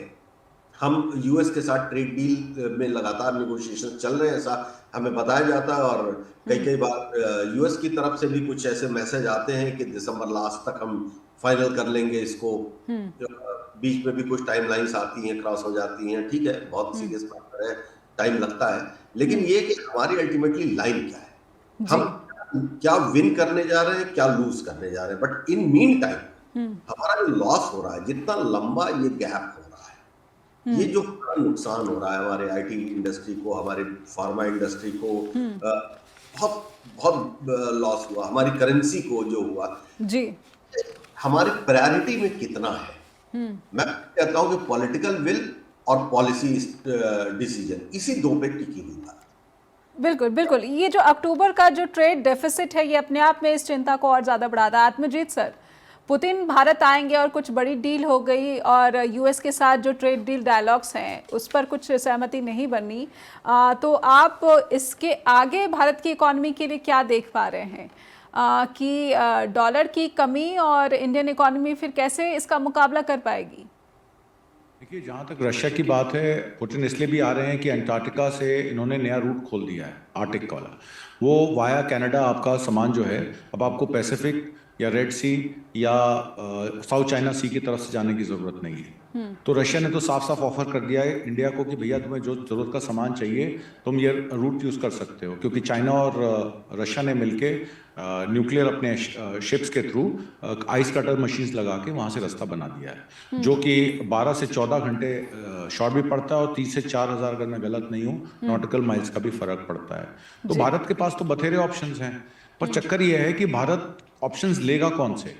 हम यूएस के साथ ट्रेड डील में लगातार नेगोशिएशन चल रहे हैं, ऐसा हमें बताया जाता है, और कई बार यूएस की तरफ से भी कुछ ऐसे मैसेज आते हैं कि दिसंबर लास्ट तक हम फाइनल कर लेंगे इसको। बीच में भी कुछ टाइमलाइंस आती हैं, क्रॉस हो जाती हैं, ठीक है, बहुत सीरियस मैटर है, टाइम लगता है, लेकिन ये कि हमारी अल्टीमेटली लाइन क्या है, हम क्या विन करने जा रहे हैं, क्या लूज करने जा रहे हैं। बट इन मीन टाइम हमारा जो लॉस हो रहा है, जितना लंबा ये गैप हो रहा है, ये जो नुकसान हो रहा है हमारे आईटी इंडस्ट्री को, हमारे फार्मा इंडस्ट्री को, बहुत बहुत लॉस हुआ, हमारी करेंसी को जो हुआ
जी,
हमारी प्रायोरिटी में कितना है। मैं कहता हूं कि पॉलिटिकल विल और पॉलिसी डिसीजन, इसी दो पे टिकी हुई बात।
बिल्कुल बिल्कुल, ये जो अक्टूबर का जो ट्रेड डेफिसिट है, ये अपने आप में इस चिंता को और ज़्यादा बढ़ाता है। आत्मजीत सर, पुतिन भारत आएंगे और कुछ बड़ी डील हो गई, और यूएस के साथ जो ट्रेड डील डायलॉग्स हैं उस पर कुछ सहमति नहीं बनी, तो आप इसके आगे भारत की इकॉनमी के लिए क्या देख पा रहे हैं कि डॉलर की कमी और इंडियन इकॉनमी फिर कैसे इसका मुकाबला कर पाएगी?
देखिए, जहाँ तक रशिया की बात है, पुतिन इसलिए भी आ रहे हैं कि अंटार्कटिका से इन्होंने नया रूट खोल दिया है, आर्टिक वाला, वो वाया कनाडा आपका सामान जो है अब आपको पैसिफिक या रेड सी या साउथ चाइना सी की तरफ से जाने की जरूरत नहीं है। तो रशिया ने तो साफ साफ ऑफर कर दिया है इंडिया को कि भैया तुम्हें जो जरूरत का सामान चाहिए तुम ये रूट यूज कर सकते हो, क्योंकि चाइना और रशिया ने मिलके न्यूक्लियर अपने शिप्स के थ्रू आइस कटर मशीन्स लगा के वहां से रास्ता बना दिया है, जो कि 12 से 14 घंटे शॉर्ट भी पड़ता है और 3 से 4,000 अगर मैं गलत नहीं हूँ नॉटिकल माइल्स का भी फर्क पड़ता है। तो भारत के पास तो बथेरे ऑप्शंस हैं, पर चक्कर ये है कि भारत ऑप्शंस लेगा कौन से?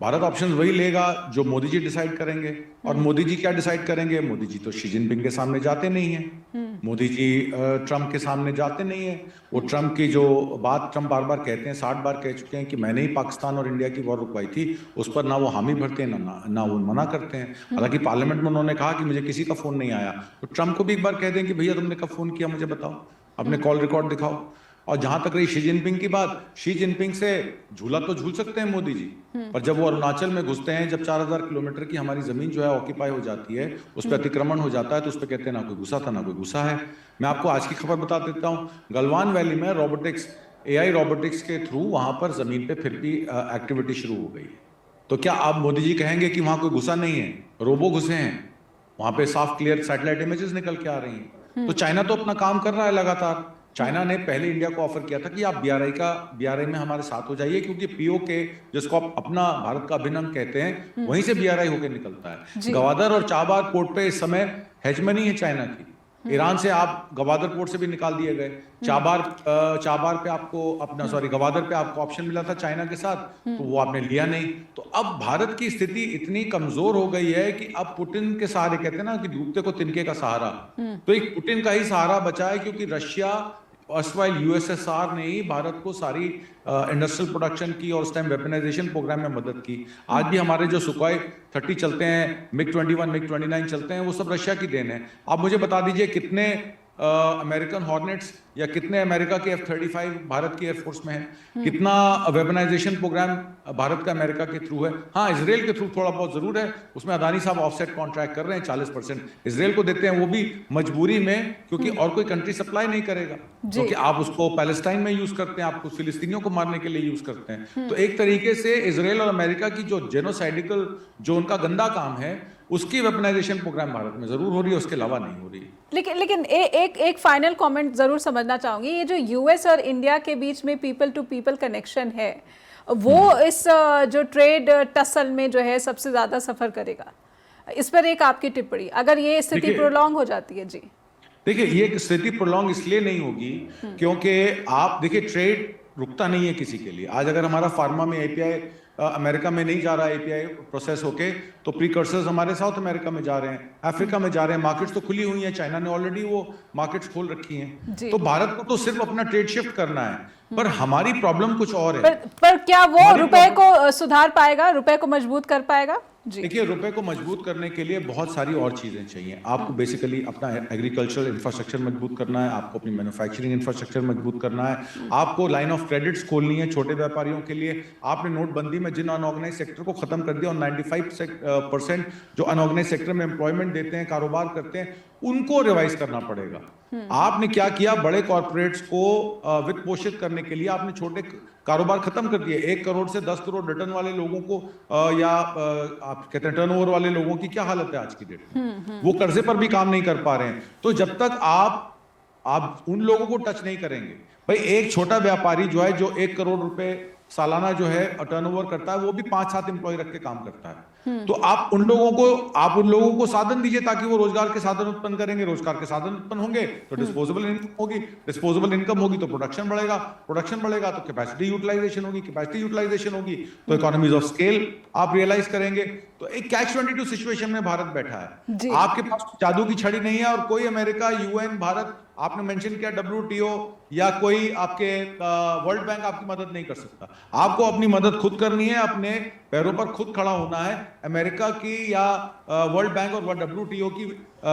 भारत ऑप्शंस वही लेगा जो मोदी जी डिसाइड करेंगे, और मोदी जी क्या डिसाइड करेंगे? मोदी जी तो शी जिनपिंग के सामने जाते नहीं हैं, मोदी जी ट्रंप के सामने जाते नहीं है। वो ट्रंप की जो बात ट्रंप बार बार कहते हैं, 60 बार कह चुके हैं कि मैंने ही पाकिस्तान और इंडिया की वॉर रुकवाई थी, उस पर ना वो हामी भरते हैं ना वो मना करते हैं। हालांकि पार्लियामेंट में उन्होंने कहा कि मुझे किसी का फोन नहीं आया, तो ट्रंप को भी एक बार कह दें कि भैया तुमने कब फोन किया मुझे बताओ, अपने कॉल रिकॉर्ड दिखाओ। और जहां तक रही शी जिनपिंग की बात, शी जिनपिंग से झूला तो झूल सकते हैं मोदी जी, पर जब वो अरुणाचल में घुसते हैं, जब 4000 किलोमीटर की हमारी जमीन जो है ऑक्यूपाई हो जाती है, उस पर अतिक्रमण हो जाता है, तो उस पर कहते हैं ना कोई घुसा था ना कोई घुसा है। मैं आपको आज की खबर बता देता हूँ, गलवान वैली में रोबोटिक्स, AI रोबोटिक्स के थ्रू वहां पर जमीन पे फिर भी एक्टिविटी शुरू हो गई। तो क्या आप मोदी जी कहेंगे कि वहां कोई घुसा नहीं है? रोबो घुसे हैं वहां पे, साफ क्लियर सैटेलाइट इमेजेस निकल के आ रही हैं। तो चाइना तो अपना काम कर रहा है लगातार, चाइना ने पहले इंडिया को ऑफर किया था कि आप बीआरआई में हमारे साथ हो जाइए, क्योंकि पीओके जिसको आप अपना भारत का अभिन्न अंग कहते हैं, वहीं से बीआरआई होकर निकलता है। गवादर और चाबार पोर्ट पे इस समय हेजमनी है चाइना की। ईरान से आप गवादर पोर्ट से भी निकाल दिए गए। चाबार पे आपको गवादर पे आपको ऑप्शन मिला था चाइना के साथ, तो वो आपने लिया नहीं। तो अब भारत की स्थिति इतनी कमजोर हो गई है कि अब पुतिन के सहारे, कहते हैं ना कि डूबते को तिनके का सहारा, तो एक पुतिन का ही सहारा बचा है, क्योंकि रशिया अर्सवाइल यूएसएसआर ने ही भारत को सारी इंडस्ट्रियल प्रोडक्शन की और उस टाइम वेपनाइजेशन प्रोग्राम में मदद की। आज भी हमारे जो सुखोई 30 चलते हैं, मिग-21, मिग-29 चलते हैं, वो सब रशिया की देन है। आप मुझे बता दीजिए कितने अमेरिकन हॉर्नेट्स या कितने अमेरिका के F-35 भारत की एयरफोर्स में है, कितना वेपनाइजेशन प्रोग्राम भारत का अमेरिका के थ्रू है। हाँ, इसराइल के थ्रू थोड़ा बहुत जरूर है, उसमें अदानी साहब ऑफसेट कॉन्ट्रैक्ट कर रहे हैं, 40% इसराइल को देते हैं, वो भी मजबूरी में, क्योंकि और कोई कंट्री सप्लाई नहीं करेगा, क्योंकि आप उसको पैलेस्टाइन में यूज करते हैं, आप फिलिस्तीनियों को मारने के लिए यूज करते हैं। तो एक तरीके से इसराइल और अमेरिका की जो जेनोसाइडिकल, जो उनका गंदा काम है, उसकी वेपनाइजेशन प्रोग्राम भारत में जरूर हो रही है, उसके अलावा नहीं हो रही है।
लेकिन एक फाइनल कमेंट जरूर समझना चाहूंगी, ये जो यूएस और इंडिया के बीच में पीपल टू पीपल कनेक्शन है, वो इस जो ट्रेड टसल में जो है सबसे ज्यादा सफर करेगा। इस पर एक आपकी टिप्पणी, अगर ये स्थिति प्रोलॉन्ग हो जाती है। जी
देखिए, ये स्थिति प्रोलॉन्ग इसलिए नहीं होगी क्योंकि आप देखिए, ट्रेड रुकता नहीं है किसी के लिए। आज अगर हमारा फार्मा में एपीआई अमेरिका में नहीं जा रहा है, एपीआई प्रोसेस होके, तो प्रीकर्सर्स हमारे साउथ अमेरिका में जा रहे हैं, अफ्रीका में जा रहे हैं। मार्केट्स तो खुली हुई हैं, चाइना ने ऑलरेडी वो मार्केट्स खोल रखी हैं। तो भारत को तो सिर्फ अपना ट्रेड शिफ्ट करना है, पर हमारी प्रॉब्लम कुछ और है।
पर क्या वो रुपए को सुधार पाएगा, रुपए को मजबूत कर पाएगा?
देखिए, रुपए को मजबूत करने के लिए बहुत सारी और चीजें चाहिए। आपको बेसिकली अपना एग्रीकल्चरल इंफ्रास्ट्रक्चर मजबूत करना है, आपको अपनी मैन्युफैक्चरिंग इंफ्रास्ट्रक्चर मजबूत करना है, आपको लाइन ऑफ क्रेडिट्स खोलनी है छोटे व्यापारियों के लिए। आपने नोटबंदी में जिन अनऑर्गेनाइज सेक्टर को खत्म कर दिया, और 95% जो अनऑर्गेनाइज सेक्टर में एम्प्लॉयमेंट देते हैं, कारोबार करते हैं, उनको रिवाइज करना पड़ेगा। आपने क्या किया, बड़े कॉर्पोरेट्स को वित्त पोषित करने के लिए आपने छोटे कारोबार खत्म कर दिए। 1 करोड़ से 10 करोड़ रिटर्न वाले लोगों को आप कहते हैं टर्नओवर वाले लोगों की क्या हालत है आज की डेट में, वो कर्जे पर भी काम नहीं कर पा रहे हैं। तो जब तक आप उन लोगों को टच नहीं करेंगे, भाई एक छोटा व्यापारी जो है, जो 1 करोड़ रुपए सालाना जो है टर्नओवर करता है, वो भी 5-7 एम्प्लॉय रख के काम करता है। तो आप उन लोगों को साधन दीजिए ताकि वो रोजगार के साधन उत्पन्न करेंगे। रोजगार के साधन उत्पन्न होंगे तो डिस्पोजेबल इनकम होगी, डिस्पोजेबल इनकम होगी तो प्रोडक्शन बढ़ेगा, प्रोडक्शन बढ़ेगा तो कैपेसिटी यूटिलाइजेशन होगी, कैपेसिटी यूटिलाइजेशन होगी तो इकोनॉमीज ऑफ स्केल आप रियलाइज करेंगे। तो एक कैच-22 सिचुएशन में भारत बैठा है। आपके पास जादू की छड़ी नहीं है, और कोई अमेरिका, यूएन, भारत, आपने मेंशन किया WTO या कोई आपके वर्ल्ड बैंक आपकी मदद नहीं कर सकता। आपको अपनी मदद खुद करनी है, अपने पैरों पर खुद खड़ा होना है। अमेरिका की या वर्ल्ड बैंक और WTO की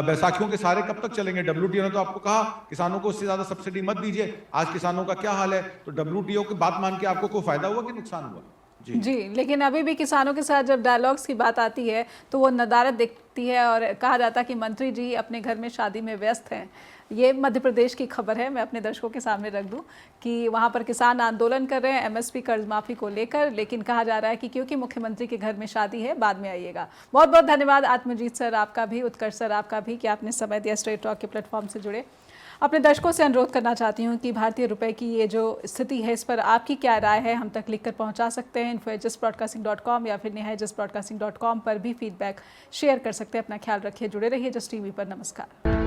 बैसाखियों के सारे कब तक चलेंगे? WTO ने तो आपको कहा किसानों को उससे ज्यादा सब्सिडी मत दीजिए। आज किसानों का क्या हाल है? तो WTO की बात मान के आपको कोई फायदा हुआ कि नुकसान हुआ?
जी, लेकिन अभी भी किसानों के साथ जब डायलॉग्स की बात आती है तो वो नदारत दिखती है, और कहा जाता है कि मंत्री जी अपने घर में शादी में व्यस्त हैं। ये मध्य प्रदेश की खबर है, मैं अपने दर्शकों के सामने रख दूं कि वहाँ पर किसान आंदोलन कर रहे हैं MSP कर्ज माफ़ी को लेकर, लेकिन कहा जा रहा है कि क्योंकि मुख्यमंत्री के घर में शादी है, बाद में आइएगा। बहुत बहुत धन्यवाद आत्मजीत सर आपका भी, उत्कर्ष सर आपका भी, कि आपने समय दिया, स्ट्रेट टॉक के प्लेटफॉर्म से जुड़े। अपने दर्शकों से अनुरोध करना चाहती हूँ कि भारतीय रुपए की ये जो स्थिति है, इस पर आपकी क्या राय है, हम तक लिखकर पहुँचा सकते हैं। info@justbroadcasting.com या फिर neha@justbroadcasting.com पर भी फीडबैक शेयर कर सकते हैं। अपना ख्याल रखिए, जुड़े रहिए जस्ट टीवी पर। नमस्कार।